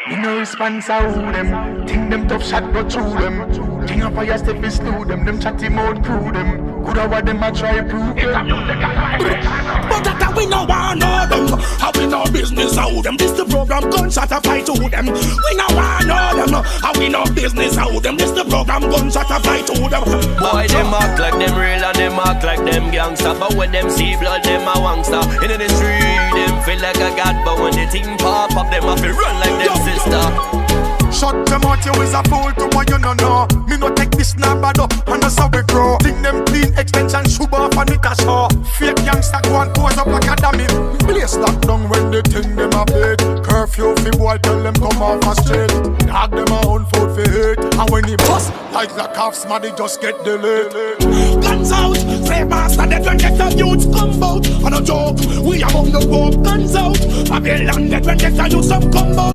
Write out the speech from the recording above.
Me no response to them. Think them tough shot go through them. King of fire step is through them. Them chatty mouth crew them. Good what them a try prove them. But that we no want know them. How we no business how them. This the program gunshot a fight to them. We no want know them. How we no business how them. This the program gunshot a fight to them. Boy them act like them real and them act like them gangster. But when them see blood them a wangster. In the street them feel like a god. But when the thing pop up them a feel run like them sister. Shut them out, you is a fool to what you no know. Me no take this now bad up, and that's how we grow. Think them clean extension, shoot off and it a show. Fake youngster go and pose up like a dummy. Place lock down when they think them a bait. Curfew fi boy tell them come off a straight. Dog them a own food fi hate. And when he bust, like the cops, man, they just get delayed. Guns out, slave master, they don't get the youths come out. On a joke, we among the woke. Guns out, Babylon, they don't get the youths some come out.